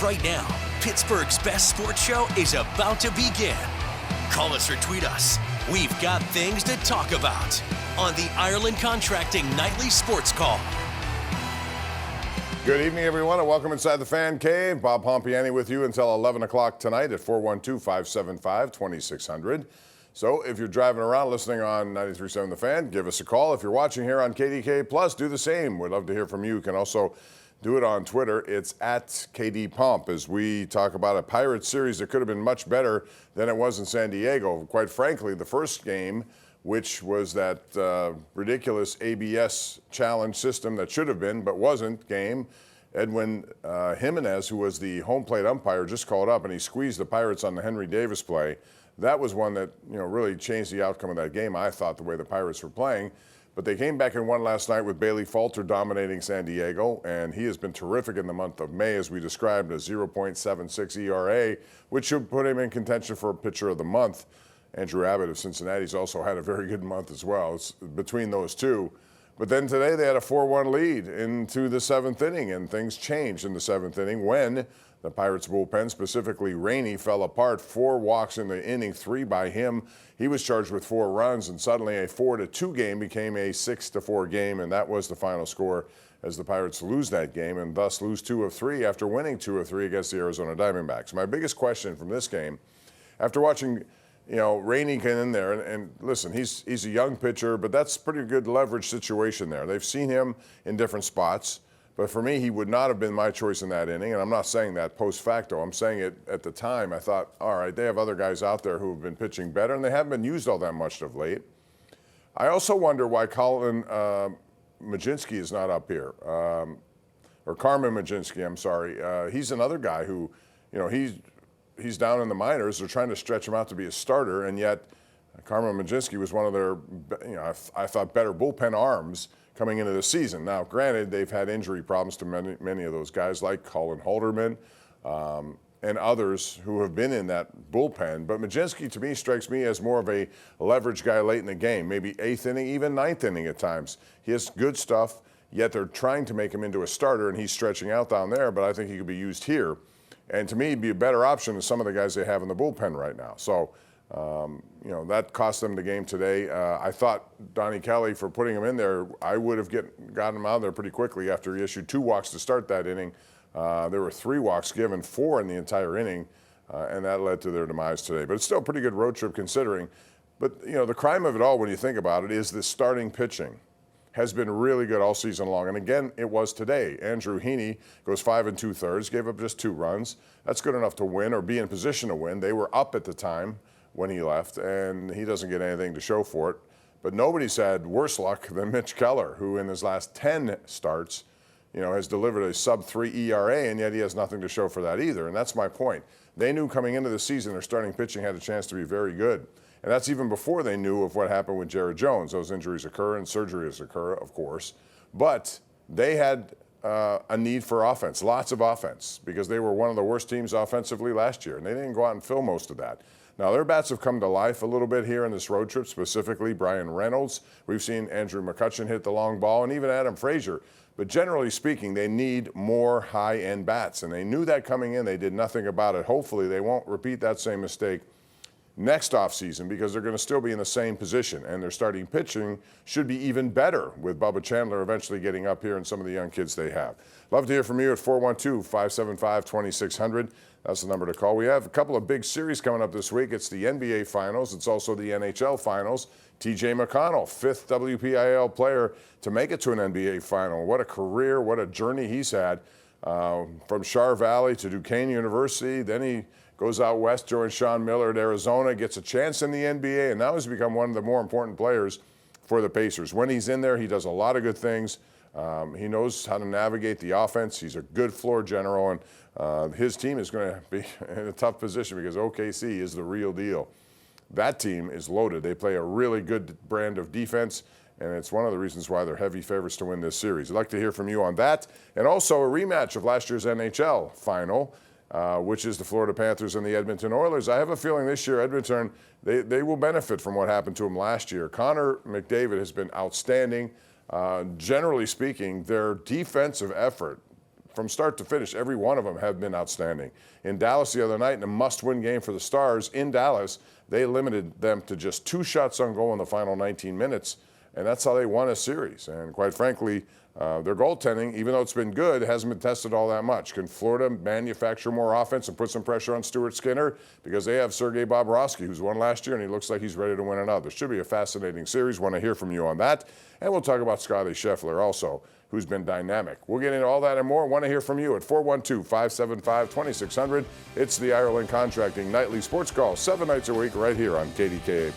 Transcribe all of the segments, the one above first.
Right now, Pittsburgh's best sports show is about to begin. Call us or tweet us. We've got things to talk about on the Ireland Contracting Nightly Sports Call. Good evening, everyone, and welcome inside the Fan Cave. Bob Pompeani with you until 11 o'clock tonight at 412-575-2600. So if you're driving around listening on 93.7 The Fan, give us a call. If you're watching here on KDKA+, do the same. We'd love to hear from you. You can also do it on Twitter. It's at KD Pomp as we talk about a Pirates series that could have been much better than it was in San Diego. Quite frankly, the first game, which was that ridiculous ABS challenge system that should have been but wasn't game, Edwin Jimenez, who was the home plate umpire, just called up and he squeezed the Pirates on the Henry Davis play. That was one that really changed the outcome of that game, I thought, the way the Pirates were playing. But they came back and won last night with Bailey Falter dominating San Diego, and he has been terrific in the month of May, as we described, a 0.76 ERA, which should put him in contention for Pitcher of the Month. Andrew Abbott of Cincinnati's also had a very good month as well. It's between those two. But then today they had a 4-1 lead into the seventh inning, and things changed in the seventh inning when the Pirates bullpen, specifically Rainey, fell apart. 4 walks in the inning, 3 by him. He was charged with 4 runs, and suddenly a 4-2 game became a 6-4 game, and that was the final score as the Pirates lose that game and thus lose 2 of 3 after winning 2 of 3 against the Arizona Diamondbacks. My biggest question from this game, after watching Rainey get in there, and listen, he's a young pitcher, but that's a pretty good leverage situation there. They've seen him in different spots. But for me, he would not have been my choice in that inning, and I'm not saying that post facto. I'm saying it at the time. I thought, all right, they have other guys out there who have been pitching better, and they haven't been used all that much of late. I also wonder why Colin Majinski is not up here, or Carmen Majinski, I'm sorry. He's another guy who, he's down in the minors. They're trying to stretch him out to be a starter, and yet Carmen Majinski was one of their, I thought, better bullpen arms coming into the season. Now, granted, they've had injury problems to many of those guys like Colin Halderman and others who have been in that bullpen. But Majinski, to me, strikes me as more of a leverage guy late in the game, maybe 8th inning, even 9th inning at times. He has good stuff, yet they're trying to make him into a starter, and he's stretching out down there, but I think he could be used here. And to me, he'd be a better option than some of the guys they have in the bullpen right now. So, that cost them the game today. I thought Donnie Kelly, for putting him in there, I would have gotten him out of there pretty quickly after he issued 2 walks to start that inning. There were 3 walks given, 4 in the entire inning, and that led to their demise today. But it's still a pretty good road trip considering. But, the crime of it all, when you think about it, is the starting pitching has been really good all season long. And again, it was today. Andrew Heaney goes 5 2/3, gave up just 2 runs. That's good enough to win or be in position to win. They were up at the time when he left, and he doesn't get anything to show for it. But nobody's had worse luck than Mitch Keller, who in his last 10 starts, has delivered a sub-3 ERA, and yet he has nothing to show for that either. And that's my point. They knew coming into the season their starting pitching had a chance to be very good. And that's even before they knew of what happened with Jared Jones. Those injuries occur and surgeries occur, of course. But they had a need for offense, lots of offense, because they were one of the worst teams offensively last year, and they didn't go out and fill most of that. Now, their bats have come to life a little bit here in this road trip, specifically Brian Reynolds. We've seen Andrew McCutchen hit the long ball, and even Adam Frazier. But generally speaking, they need more high-end bats, and they knew that coming in. They did nothing about it. Hopefully, they won't repeat that same mistake next offseason, because they're going to still be in the same position, and their starting pitching should be even better with Bubba Chandler eventually getting up here and some of the young kids they have. Love to hear from you at 412-575-2600. That's the number to call. We have a couple of big series coming up this week. It's the NBA Finals. It's also the NHL Finals. TJ McConnell, 5th WPIL player to make it to an NBA Final. What a career, what a journey he's had from Char Valley to Duquesne University. Then he goes out west, joins Sean Miller at Arizona, gets a chance in the NBA, and now he's become one of the more important players for the Pacers. When he's in there, he does a lot of good things. He knows how to navigate the offense. He's a good floor general, and his team is going to be in a tough position because OKC is the real deal. That team is loaded. They play a really good brand of defense, and it's one of the reasons why they're heavy favorites to win this series. I'd like to hear from you on that, and also a rematch of last year's NHL final, which is the Florida Panthers and the Edmonton Oilers. I have a feeling this year Edmonton, they will benefit from what happened to them last year. Connor McDavid has been outstanding. Generally speaking, their defensive effort from start to finish, every one of them have been outstanding. In Dallas the other night, in a must-win game for the Stars in Dallas, they limited them to just 2 shots on goal in the final 19 minutes, and that's how they won a series. And quite frankly, their goaltending, even though it's been good, hasn't been tested all that much. Can Florida manufacture more offense and put some pressure on Stuart Skinner? Because they have Sergei Bobrovsky, who's won last year, and he looks like he's ready to win another. Should be a fascinating series. Want to hear from you on that. And we'll talk about Scottie Scheffler also, who's been dynamic. We'll get into all that and more. Want to hear from you at 412-575-2600. It's the Ireland Contracting Nightly Sports Call, 7 nights a week right here on KDKA+.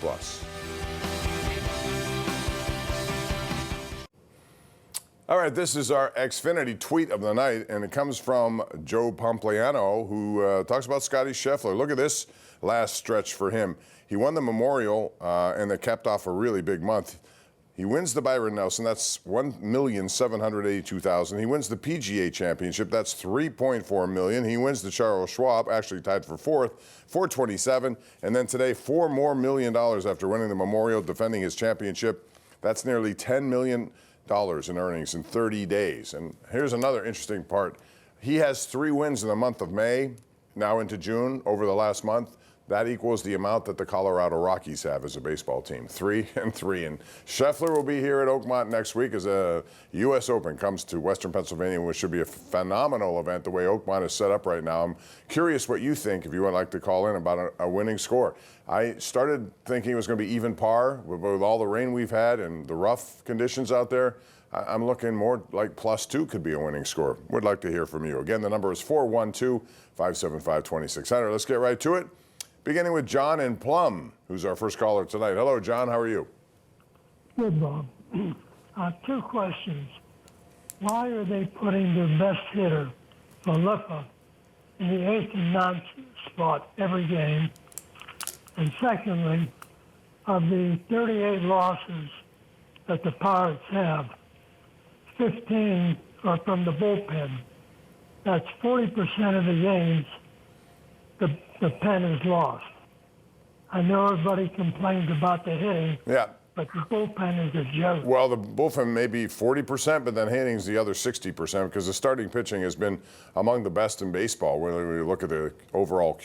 All right, this is our Xfinity tweet of the night, and it comes from Joe Pompeani, who talks about Scottie Scheffler. Look at this last stretch for him. He won the Memorial, and they capped off a really big month. He wins the Byron Nelson, that's $1,782,000. He wins the PGA Championship, that's $3.4 million. He wins the Charles Schwab, actually tied for 4th, $427,000. And then today, $4 more million after winning the Memorial, defending his championship. That's nearly $10 million in earnings in 30 days. And here's another interesting part. He has 3 wins in the month of May, now into June, over the last month. That equals the amount that the Colorado Rockies have as a baseball team, 3-3. And Scheffler will be here at Oakmont next week as a U.S. Open comes to Western Pennsylvania, which should be a phenomenal event the way Oakmont is set up right now. I'm curious what you think, if you would like to call in, about a winning score. I started thinking it was going to be even par with all the rain we've had and the rough conditions out there. I'm looking more like +2 could be a winning score. Would like to hear from you. Again, the number is 412-575-2600. Let's get right to it. Beginning with John in Plum, who's our first caller tonight. Hello, John. How are you? Good, Bob. 2 questions. Why are they putting their best hitter, Filippa, in the 8th and 9th spot every game? And secondly, of the 38 losses that the Pirates have, 15 are from the bullpen. That's 40% of the games the pen is lost. I know everybody complains about the hitting, but the bullpen is a joke. Well, the bullpen may be 40%, but then hitting's the other 60% because the starting pitching has been among the best in baseball when we look at the overall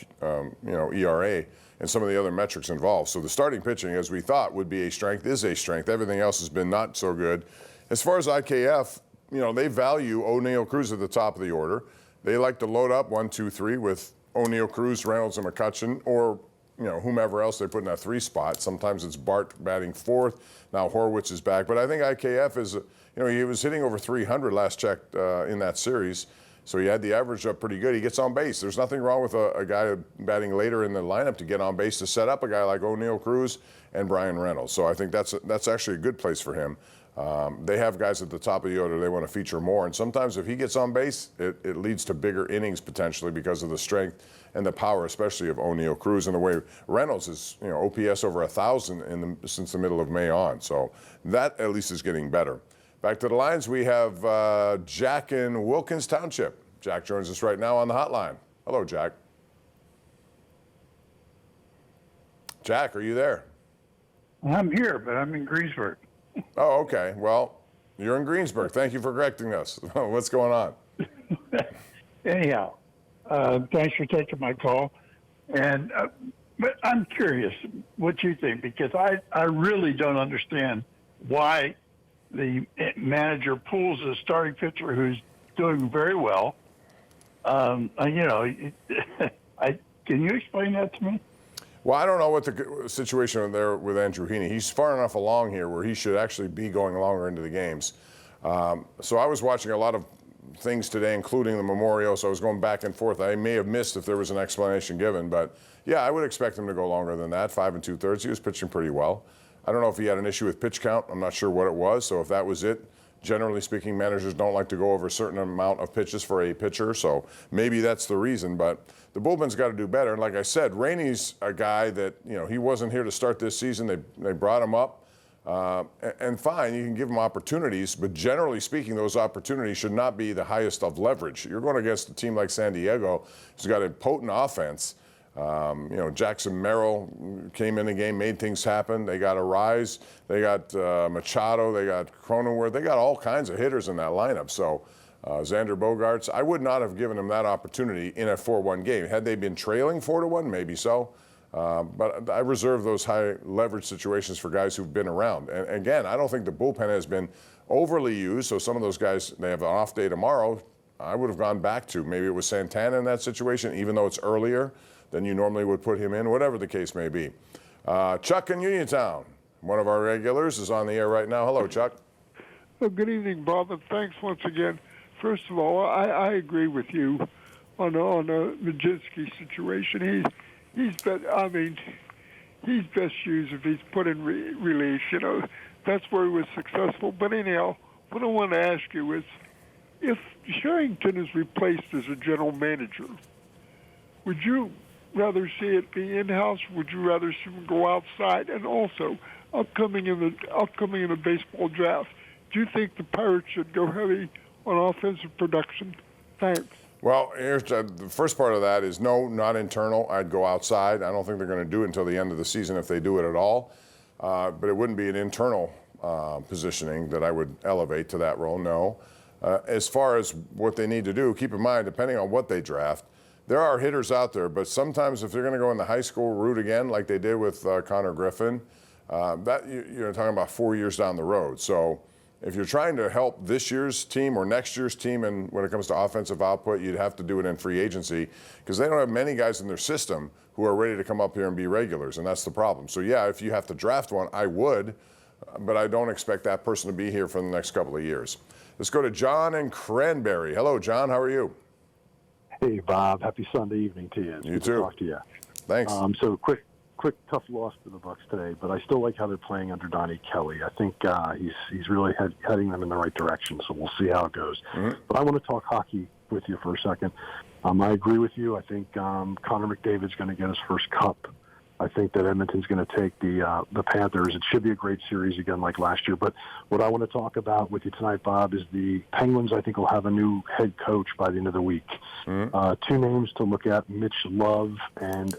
ERA and some of the other metrics involved. So the starting pitching, as we thought would be a strength, is a strength. Everything else has been not so good. As far as IKF, they value O'Neill Cruz at the top of the order. They like to load up 1, 2, 3 with O'Neill Cruz, Reynolds, and McCutcheon, or whomever else they put in that 3 spot. Sometimes it's Bart batting 4th. Now Horwitz is back, but I think IKF is, he was hitting over 300 last check in that series, so he had the average up pretty good. He gets on base. There's nothing wrong with a guy batting later in the lineup to get on base to set up a guy like O'Neill Cruz and Brian Reynolds. So I think that's actually a good place for him. They have guys at the top of the order they want to feature more, and sometimes if he gets on base, it leads to bigger innings potentially because of the strength and the power, especially of O'Neill Cruz, and the way Reynolds is, OPS over 1,000 since the middle of May on. So that at least is getting better. Back to the lines, we have Jack in Wilkins Township. Jack joins us right now on the hotline. Hello, Jack. Jack, are you there? I'm here, but I'm in Greensburg. Oh, okay. Well, you're in Greensburg. Thank you for correcting us. What's going on? Anyhow, thanks for taking my call. And but I'm curious what you think, because I really don't understand why the manager pulls a starting pitcher who's doing very well. Can you explain that to me? Well, I don't know what the situation there with Andrew Heaney. He's far enough along here where he should actually be going longer into the games. So I was watching a lot of things today, including the Memorial, so I was going back and forth. I may have missed if there was an explanation given, but yeah, I would expect him to go longer than that, 5 2/3. He was pitching pretty well. I don't know if he had an issue with pitch count. I'm not sure what it was, so if that was it, generally speaking, managers don't like to go over a certain amount of pitches for a pitcher, so maybe that's the reason, but the bullpen's got to do better. And like I said, Rainey's a guy that, he wasn't here to start this season. They brought him up, and fine, you can give him opportunities, but generally speaking, those opportunities should not be the highest of leverage. You're going against a team like San Diego who's got a potent offense. Jackson Merrill came in the game, made things happen. They got a rise. They got Machado. They got Cronenworth. They got all kinds of hitters in that lineup. So Xander Bogaerts, I would not have given him that opportunity in a 4-1 game. Had they been trailing 4-1, maybe so. But I reserve those high leverage situations for guys who've been around. And again, I don't think the bullpen has been overly used. So some of those guys, they have an off day tomorrow. I would have gone back to maybe it was Santana in that situation, even though it's earlier than you normally would put him in, whatever the case may be. Chuck in Uniontown, one of our regulars, is on the air right now. Hello, Chuck. Well, good evening, Bob, and thanks once again. First of all, I agree with you on the Majinski situation. He's best used if he's put in relief. You know, that's where he was successful. But anyhow, what I want to ask you is, if Sherrington is replaced as a general manager, would you rather see it be in-house? Would you rather see him go outside? And also, upcoming in the baseball draft, do you think the Pirates should go heavy on offensive production? Thanks. Well, here's the first part of that is no, not internal. I'd go outside. I don't think they're going to do it until the end of the season if they do it at all. But it wouldn't be an internal positioning that I would elevate to that role, no. As far as what they need to do, keep in mind, depending on what they draft, there are hitters out there, but sometimes if they're going to go in the high school route again, like they did with Connor Griffin, that you're talking about 4 years down the road. So if you're trying to help this year's team or next year's team, and when it comes to offensive output, you'd have to do it in free agency because they don't have many guys in their system who are ready to come up here and be regulars, and that's the problem. So yeah, if you have to draft one, I would, but I don't expect that person to be here for the next couple of years. Let's go to John in Cranberry. Hello, John. How are you? Hey, Bob. Happy Sunday evening to you. You Good too. to talk to you. Thanks. So quick, tough loss to the Bucks today, but I still like how they're playing under Donnie Kelly. I think he's really heading them in the right direction. So we'll see how it goes. Mm-hmm. But I want to talk hockey with you for a second. I agree with you. I think Connor McDavid's going to get his first cup. I think that Edmonton's going to take the Panthers. It should be a great series again like last year. But what I want to talk about with you tonight, Bob, is the Penguins, I think, will have a new head coach by the end of the week. Mm-hmm. Two names to look at, Mitch Love and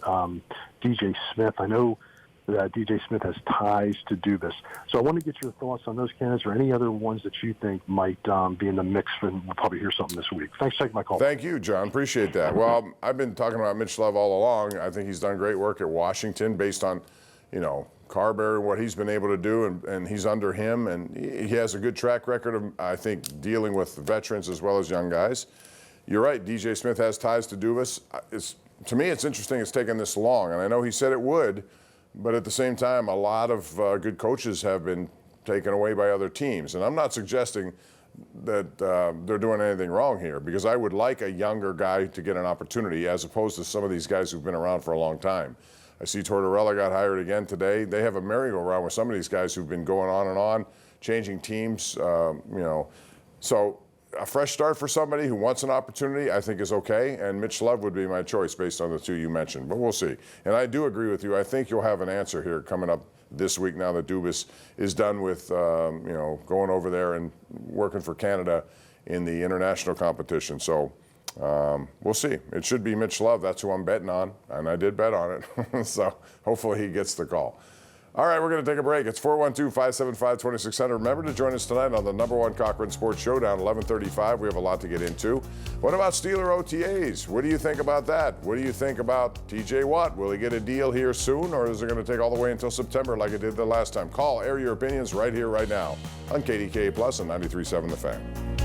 DJ Smith. I know that DJ Smith has ties to Dubas. So I want to get your thoughts on those candidates or any other ones that you think might be in the mix, and we'll probably hear something this week. Thanks for taking my call. Thank you, John. Appreciate that. Well, I've been talking about Mitch Love all along. I think he's done great work at Washington based on, Carbery and what he's been able to do, and he's under him, and he has a good track record of, I think, dealing with veterans as well as young guys. You're right, DJ Smith has ties to Dubas. To me, it's interesting it's taken this long, and I know he said it would, but at the same time, a lot of good coaches have been taken away by other teams. And I'm not suggesting that they're doing anything wrong here, because I would like a younger guy to get an opportunity as opposed to some of these guys who've been around for a long time. I see Tortorella got hired again today. They have a merry-go-round with some of these guys who've been going on and on, changing teams, So a fresh start for somebody who wants an opportunity, I think, is okay, and Mitch Love would be my choice based on the two you mentioned, but we'll see. And I do agree with you. I think you'll have an answer here coming up this week now that Dubas is done with, going over there and working for Canada in the international competition. So we'll see. It should be Mitch Love. That's who I'm betting on, and I did bet on it. So hopefully he gets the call. All right, we're going to take a break. It's 412-575-2600. Remember to join us tonight on the #1 Cochran Sports Showdown, 11:35. We have a lot to get into. What about Steeler OTAs? What do you think about that? What do you think about TJ Watt? Will he get a deal here soon, or is it going to take all the way until September like it did the last time? Call, air your opinions right here, right now on KDKA Plus and 93.7 The Fan.